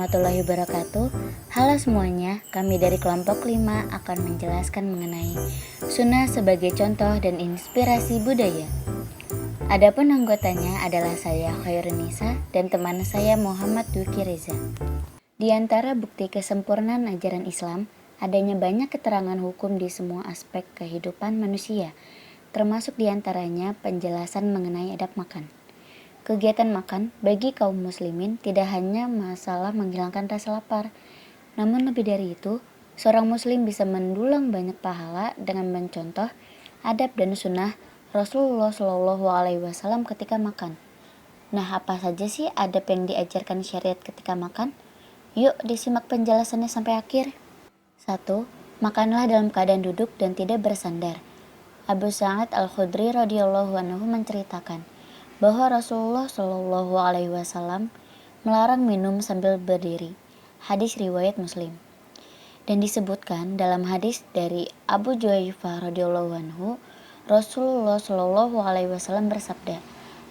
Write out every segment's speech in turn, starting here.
warahmatullahi wabarakatuh. Halo semuanya, kami dari kelompok 5 akan menjelaskan mengenai sunnah sebagai contoh dan inspirasi budaya. Adapun anggotanya adalah saya Khairunisa dan teman saya Muhammad Duki Reza. Di antara bukti kesempurnaan ajaran Islam, adanya banyak keterangan hukum di semua aspek kehidupan manusia, termasuk diantaranya penjelasan mengenai adab makan. Kegiatan makan bagi kaum muslimin tidak hanya masalah menghilangkan rasa lapar, namun lebih dari itu, seorang muslim bisa mendulang banyak pahala dengan mencontoh adab dan sunnah Rasulullah Shallallahu Alaihi Wasallam ketika makan. Nah, apa saja sih adab yang diajarkan syariat ketika makan? Yuk disimak penjelasannya sampai akhir. 1. Makanlah dalam keadaan duduk dan tidak bersandar. Abu Sa'id Al-Khudri radhiyallahu anhu menceritakan bahwa Rasulullah Shallallahu Alaihi Wasallam melarang minum sambil berdiri. Hadis riwayat Muslim. Dan disebutkan dalam hadis dari Abu Juhaifah radhiyallahu anhu, Rasulullah Shallallahu Alaihi Wasallam bersabda,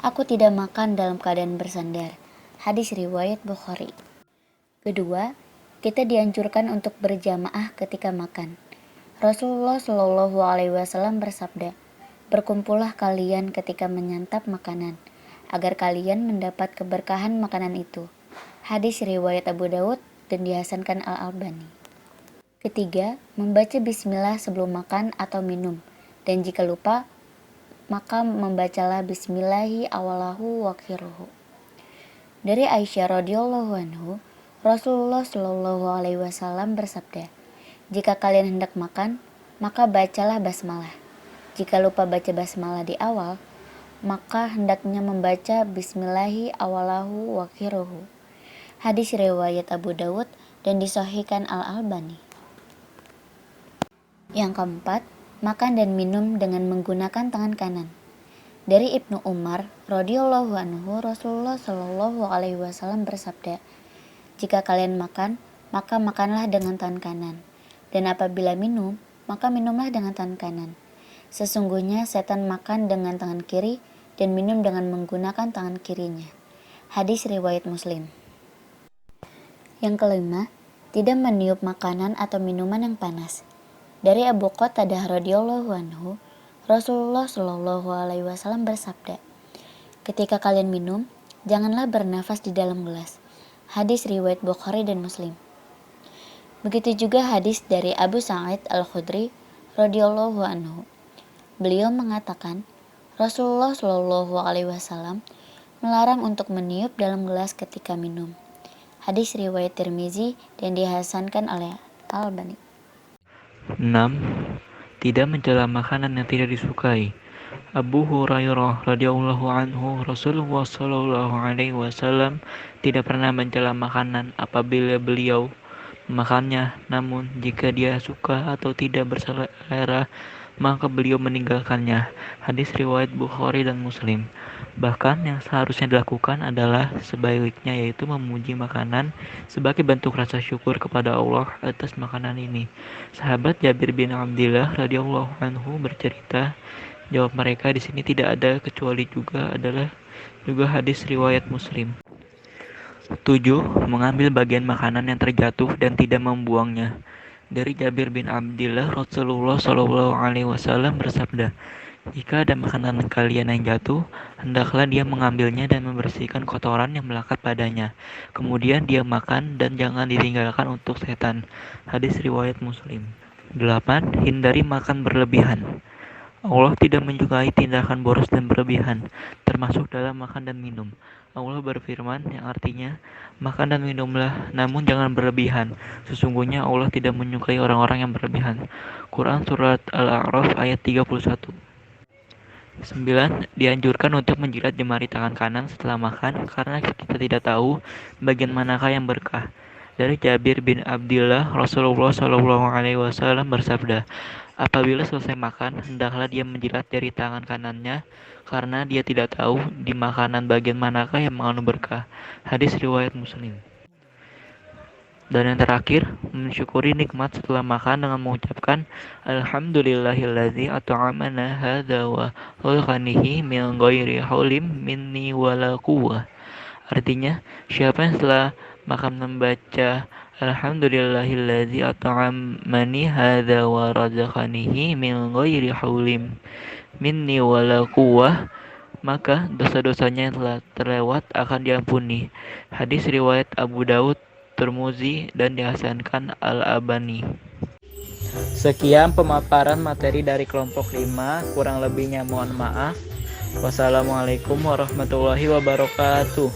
"Aku tidak makan dalam keadaan bersandar." Hadis riwayat Bukhari. Kedua, kita dianjurkan untuk berjamaah ketika makan. Rasulullah Shallallahu Alaihi Wasallam bersabda, "Berkumpullah kalian ketika menyantap makanan, agar kalian mendapat keberkahan makanan itu." Hadis riwayat Abu Daud dan dihasankan Al-Albani. Ketiga, membaca bismillah sebelum makan atau minum, dan jika lupa, maka membacalah bismillahi awalahu wa akhiruhu. Dari Aisyah radhiyallahu anhu, Rasulullah Shallallahu Alaihi Wasallam bersabda, "Jika kalian hendak makan, maka bacalah basmalah. Jika lupa baca basmalah di awal, maka hendaknya membaca bismillahi awalahu wa akhiruhu." Hadis riwayat Abu Dawud dan disahihkan Al-Albani. Yang keempat, makan dan minum dengan menggunakan tangan kanan. Dari Ibnu Umar radhiyallahu anhu, Rasulullah Shallallahu Alaihi Wasallam bersabda, "Jika kalian makan, maka makanlah dengan tangan kanan, dan apabila minum, maka minumlah dengan tangan kanan. Sesungguhnya setan makan dengan tangan kiri dan minum dengan menggunakan tangan kirinya." Hadis riwayat Muslim. Yang kelima, tidak meniup makanan atau minuman yang panas. Dari Abu Qatadah radhiyallahu anhu, Rasulullah Shallallahu Alaihi Wasallam bersabda, "Ketika kalian minum, janganlah bernafas di dalam gelas." Hadis riwayat Bukhari dan Muslim. Begitu juga hadis dari Abu Sa'id Al-Khudri radhiyallahu anhu. Beliau mengatakan, Rasulullah Shallallahu Alaihi Wasallam melarang untuk meniup dalam gelas ketika minum. Hadis riwayat Tirmizi dan dihasankan oleh Al-Albani. 6. Tidak mencela makanan yang tidak disukai. Abu Hurairah radhiyallahu anhu, Rasulullah Shallallahu Alaihi Wasallam tidak pernah mencela makanan apabila beliau memakannya, namun jika dia suka atau tidak berselera, maka beliau meninggalkannya. Hadis riwayat Bukhari dan Muslim. Bahkan yang seharusnya dilakukan adalah sebaliknya, yaitu memuji makanan sebagai bentuk rasa syukur kepada Allah atas makanan ini. Sahabat Jabir bin Abdillah radhiyallahu anhu bercerita, jawab mereka di sini tidak ada kecuali juga hadis riwayat Muslim. 7. Mengambil bagian makanan yang terjatuh dan tidak membuangnya. Dari Jabir bin Abdillah, Rasulullah Shallallahu Alaihi Wasallam bersabda, "Jika ada makanan kalian yang jatuh, hendaklah dia mengambilnya dan membersihkan kotoran yang melekat padanya. Kemudian dia makan dan jangan ditinggalkan untuk setan." Hadis riwayat Muslim. 8. Hindari makan berlebihan. Allah tidak menyukai tindakan boros dan berlebihan, termasuk dalam makan dan minum. Allah berfirman yang artinya, "Makan dan minumlah, namun jangan berlebihan. Sesungguhnya Allah tidak menyukai orang-orang yang berlebihan." Quran Surat Al-A'raf ayat 31. 9. Dianjurkan untuk menjilat jemari tangan kanan setelah makan, karena kita tidak tahu bagian manakah yang berkah. Dari Jabir bin Abdillah, Rasulullah Shallallahu Alaihi Wasallam bersabda, "Apabila selesai makan, hendaklah dia menjilat jari tangan kanannya, karena dia tidak tahu di makanan bagian manakah yang mengandung berkah." Hadis riwayat Muslim. Dan yang terakhir, mensyukuri nikmat setelah makan dengan mengucapkan, "Alhamdulillahilladzi at'amana hadza wa khalaqanihi min ghairi haulim minni wala quwwah." Artinya, siapa yang setelah maka membaca Alhamdulillahilladzi at'amani hadza wa razaqanihi min ghairi haulim minni wala quwwah, maka dosa-dosanya yang telah terlewat akan diampuni. Hadis riwayat Abu Daud, Tirmizi, dan dihasankan Al-Albani. Sekian pemaparan materi dari kelompok 5, kurang lebihnya mohon maaf. Wassalamualaikum warahmatullahi wabarakatuh.